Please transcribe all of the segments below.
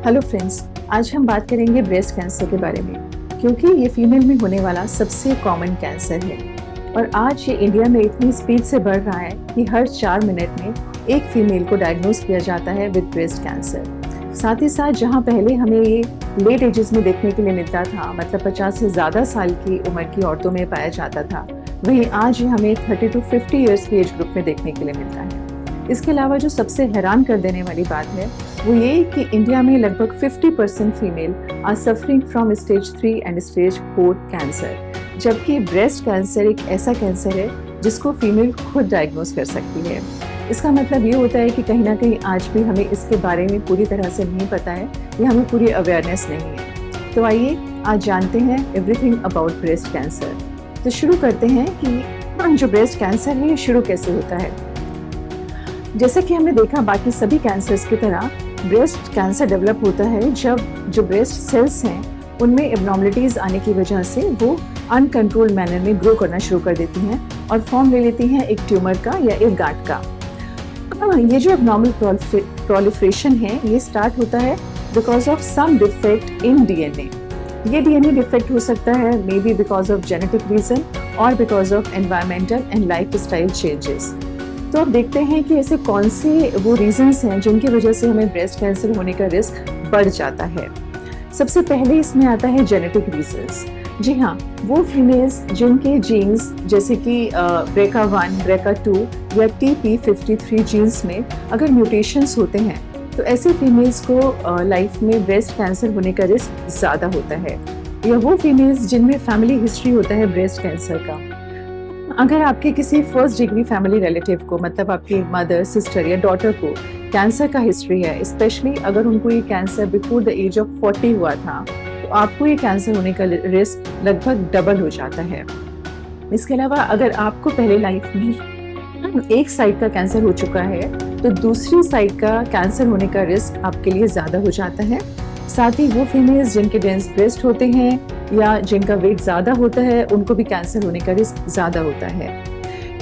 Hello friends, आज हम बात करेंगे ब्रेस्ट कैंसर के बारे में, क्योंकि ये फीमेल में होने वाला सबसे कॉमन कैंसर है और आज ये इंडिया में इतनी स्पीड से बढ़ रहा है कि हर 4 मिनट में एक फीमेल को डायग्नोज किया जाता है विद ब्रेस्ट कैंसर। साथ ही साथ जहां पहले हमें ये लेट एजेस में देखने के लिए मिलता था, मतलब 50 से ज़्यादा साल की उम्र की औरतों में पाया जाता था, वहीं आज ये हमें 30 to 50 ईयर्स की एज ग्रुप में देखने के लिए मिलता है। इसके अलावा जो सबसे हैरान कर देने वाली बात है वो ये कि इंडिया में लगभग 50% female are suffering from stage 3 and stage 4 cancer, जबकि ब्रेस्ट कैंसर एक ऐसा कैंसर है जिसको फीमेल खुद डायग्नोज कर सकती है। इसका मतलब ये होता है कि कहीं ना कहीं आज भी हमें इसके बारे में पूरी तरह से नहीं पता है या हमें पूरी अवेयरनेस नहीं है। तो आइए आज जानते हैं एवरीथिंग अबाउट ब्रेस्ट कैंसर। तो शुरू करते हैं कि जो ब्रेस्ट कैंसर है ये शुरू कैसे होता है। जैसे कि हमने देखा बाकी सभी कैंसर्स की तरह ब्रेस्ट कैंसर डेवलप होता है जब जो ब्रेस्ट सेल्स हैं उनमें एबनॉर्मलिटीज आने की वजह से वो अनकंट्रोल्ड मैनर में ग्रो करना शुरू कर देती हैं और फॉर्म ले लेती हैं एक ट्यूमर का या एक गांठ का। ये जो एबनॉर्मल प्रोलिफरेशन है ये स्टार्ट होता है because of some defect in DNA. ये डीएनए डिफेक्ट हो सकता है maybe because of genetic reason और because of environmental and lifestyle changes. तो अब देखते हैं कि ऐसे कौन से वो रीजंस हैं जिनकी वजह से हमें ब्रेस्ट कैंसर होने का रिस्क बढ़ जाता है। सबसे पहले इसमें आता है जेनेटिक रीजंस। जी हाँ, वो फीमेल्स जिनके जीन्स जैसे कि BRCA1, BRCA2 या TP53 जीन्स में अगर म्यूटेशंस होते हैं तो ऐसे फीमेल्स को लाइफ में ब्रेस्ट कैंसर होने का रिस्क ज़्यादा होता है। या वो फीमेल्स जिनमें फैमिली हिस्ट्री होता है ब्रेस्ट कैंसर का। अगर आपके किसी फर्स्ट डिग्री फैमिली रिलेटिव को, मतलब आपकी मदर, सिस्टर या डॉटर को कैंसर का हिस्ट्री है, स्पेशली अगर उनको ये cancer before the age of 40 हुआ था, तो आपको ये कैंसर होने का रिस्क लगभग डबल हो जाता है। इसके अलावा अगर आपको पहले लाइफ में एक साइड का कैंसर हो चुका है तो दूसरी साइड का कैंसर होने का रिस्क आपके लिए ज़्यादा हो जाता है। साथ ही वो फीमेल्स जिनके डेंस ब्रेस्ट होते हैं या जिनका वेट ज़्यादा होता है उनको भी कैंसर होने का रिस्क ज़्यादा होता है।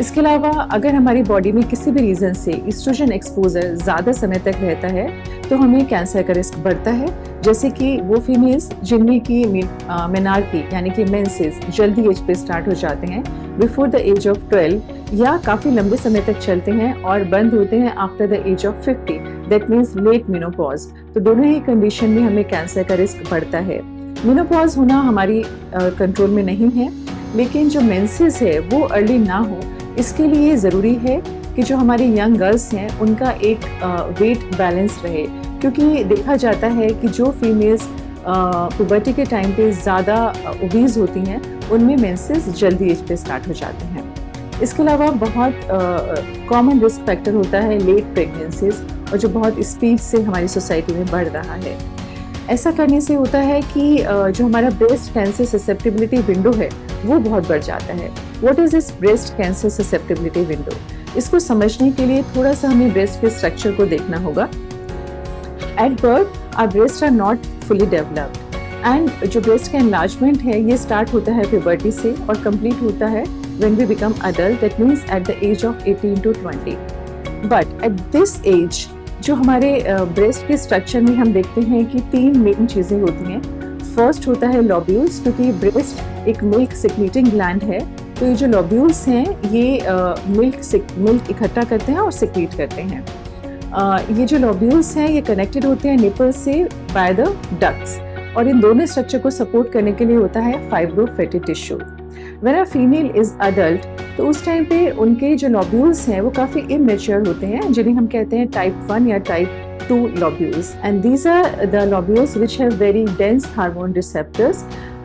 इसके अलावा अगर हमारी बॉडी में किसी भी रीज़न से एस्ट्रोजन एक्सपोजर ज़्यादा समय तक रहता है तो हमें कैंसर का रिस्क बढ़ता है। जैसे कि वो फीमेल्स जिनमें की मेनार्की यानी कि मेंसेस जल्दी एज पे स्टार्ट हो जाते हैं बिफोर द एज ऑफ 12 या काफ़ी लंबे समय तक चलते हैं और बंद होते हैं after the age of 50, that means late menopause. तो दोनों ही कंडीशन में हमें कैंसर का रिस्क बढ़ता है। मेनोपॉज होना हमारी कंट्रोल में नहीं है, लेकिन जो मेंसेस है वो अर्ली ना हो इसके लिए ज़रूरी है कि जो हमारी यंग गर्ल्स हैं उनका एक वेट बैलेंस रहे, क्योंकि देखा जाता है कि जो फीमेल्स पुबर्टी के टाइम पे ज़्यादा ओबीज होती हैं उनमें मेंसेस जल्दी एज पे स्टार्ट हो जाते हैं। इसके अलावा बहुत कॉमन रिस्क फैक्टर होता है लेट प्रेगनेंसीज, और जो बहुत स्पीड से हमारी सोसाइटी में बढ़ रहा है। ऐसा करने से होता है कि जो हमारा ब्रेस्ट कैंसर ससेप्टिबिलिटी विंडो है वो बहुत बढ़ जाता है। What is this breast cancer susceptibility window? इसको समझने के लिए थोड़ा सा हमें ब्रेस्ट के स्ट्रक्चर को देखना होगा। At birth our breast are not fully developed and जो ब्रेस्ट का एनलार्जमेंट है ये स्टार्ट होता है प्यूबर्टी से और कंप्लीट होता है when we become adult, that means at the age of 18 to 20. But at this age जो हमारे ब्रेस्ट के स्ट्रक्चर में हम देखते हैं कि 3 मेन चीज़ें होती हैं। फर्स्ट होता है लॉब्यूल्स, क्योंकि ब्रेस्ट एक मिल्क सिक्रीटिंग ग्लैंड है, तो ये जो लॉब्यूल्स हैं ये मिल्क इकट्ठा करते हैं और सिक्रीट करते हैं। ये जो लॉब्यूल्स हैं ये कनेक्टेड होते हैं निपल से बाय द डक्ट्स, और इन दोनों स्ट्रक्चर को सपोर्ट करने के लिए होता है फाइब्रोफैटी tissue. When a female is adult, तो उस टाइम पे उनके जो लॉब्यूल्स हैं वो काफ़ी इमेच्योर होते हैं, जिन्हें हम कहते हैं टाइप 1 या type 2 lobules, and these are the lobules which have very dense hormone receptors.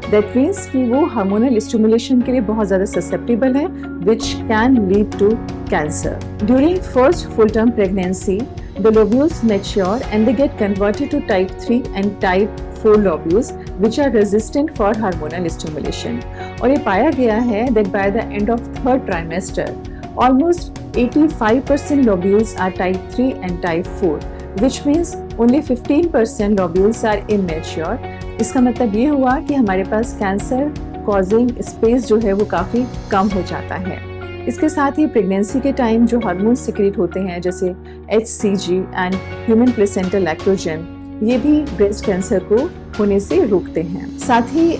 That means कि वो हार्मोनल स्टिमुलेशन के लिए बहुत ज़्यादा ससेप्टिबल है, which can lead to cancer. During first full term pregnancy the lobules mature and they get converted to type 3 and type 4 lobules which are resistant for hormonal stimulation. और ये पाया गया है that by the end of third trimester almost 85% lobules are type 3 and type 4, which means only 15% lobules are immature. इसका मतलब ये हुआ कि हमारे पास कैंसर कॉजिंग स्पेस जो है वो काफ़ी कम हो जाता है। इसके साथ ही प्रेगनेंसी के टाइम जो हार्मोन सिक्रीट होते हैं जैसे HCG and human placental lactogen, ये भी ब्रेस्ट कैंसर को होने से रोकते हैं। साथ ही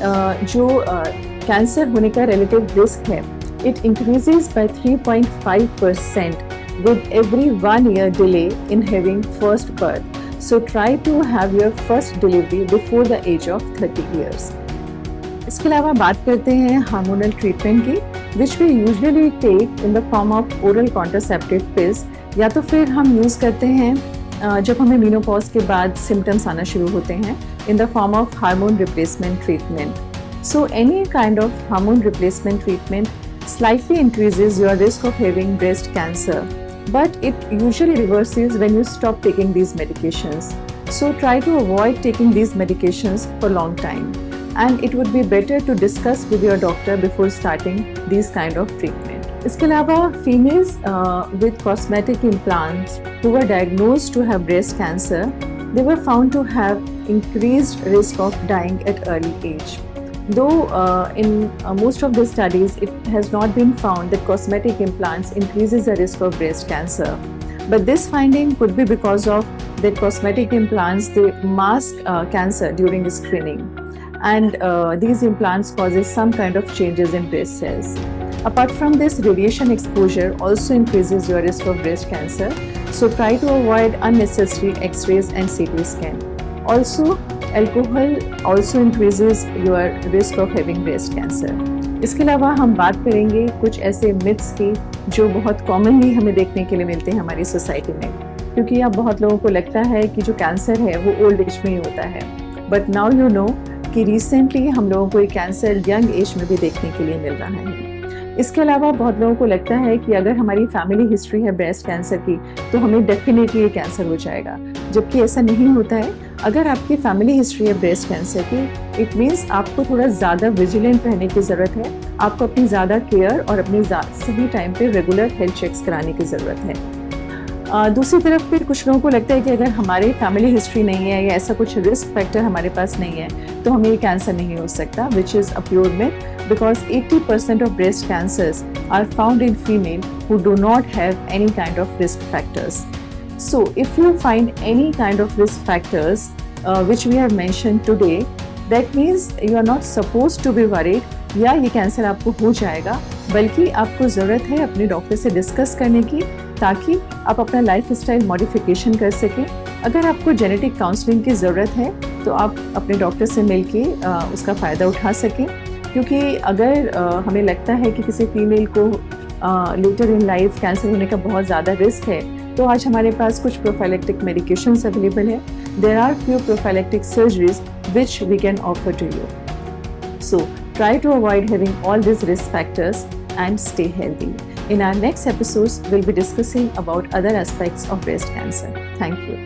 जो कैंसर होने का रिलेटिव रिस्क है, it increases by 3.5% with every 1 year delay in having first birth. So try to have your first delivery before the age of 30 years. इसके अलावा बात करते हैं हार्मोनल ट्रीटमेंट की, which we usually take in the form of oral contraceptive pills, या तो फिर हम यूज़ करते हैं जब हमें मेनोपॉज के बाद सिम्टम्स आना शुरू होते हैं, in the form of hormone replacement treatment. So any kind of hormone replacement treatment slightly increases your risk of having breast cancer, but it usually reverses when you stop taking these medications. So try to avoid taking these medications for long time, and it would be better to discuss with your doctor before starting these kind of treatment. इसके अलावा females with cosmetic implants who were diagnosed to have breast cancer, they were found to have increased risk of dying at early age. Though in most of the studies, it has not been found that cosmetic implants increases the risk of breast cancer. But this finding could be because of that cosmetic implants, they mask cancer during screening. And these implants causes some kind of changes in breast cells. Apart from this, radiation exposure also increases your risk of breast cancer. So try to avoid unnecessary X-rays and CT scan. Also, alcohol also increases your risk of having breast cancer. इसके अलावा हम बात करेंगे कुछ ऐसे myths की जो बहुत कॉमनली हमें देखने के लिए मिलते हैं हमारी सोसाइटी में, क्योंकि अब बहुत लोगों को लगता है कि जो कैंसर है वो ओल्ड एज में ही होता है, बट नाउ यू नो कि रिसेंटली हम लोगों को ये कैंसर यंग एज में भी देखने के लिए मिल रहा है। इसके अलावा बहुत लोगों को लगता है कि अगर हमारी फैमिली हिस्ट्री है ब्रेस्ट कैंसर की तो हमें डेफिनेटली ये कैंसर हो जाएगा, जबकि ऐसा नहीं होता है। अगर आपकी फैमिली हिस्ट्री है ब्रेस्ट कैंसर की, इट मीन्स आपको थोड़ा ज़्यादा विजिलेंट रहने की ज़रूरत है, आपको अपनी ज़्यादा केयर और अपने सही टाइम पे रेगुलर हेल्थ चेक्स कराने की ज़रूरत है। दूसरी तरफ फिर कुछ लोगों को लगता है कि अगर हमारी फैमिली हिस्ट्री नहीं है या ऐसा कुछ रिस्क फैक्टर हमारे पास नहीं है तो हमें ये कैंसर नहीं हो सकता, which is a pure myth, because 80% of breast cancers are found in female who do not have any kind of risk factors. So if you find any kind of risk factors which we have mentioned today, that means you are not supposed to be worried या ये cancer आपको हो जाएगा, बल्कि आपको ज़रूरत है अपने डॉक्टर से डिस्कस करने की ताकि आप अपना लाइफ स्टाइल मॉडिफिकेशन कर सकें। अगर आपको जेनेटिक काउंसलिंग की ज़रूरत है तो आप अपने डॉक्टर से मिलके उसका फ़ायदा उठा सकें, क्योंकि अगर हमें लगता है कि किसी फीमेल को लेटर इन लाइफ कैंसर होने का बहुत ज़्यादा रिस्क है तो आज हमारे पास कुछ प्रोफाइलेक्टिक मेडिकेशंस अवेलेबल है। There are few prophylactic surgeries which we can offer to you. So try to avoid having all these risk factors and stay healthy. In our next episodes, we'll be discussing about other aspects of breast cancer. Thank you.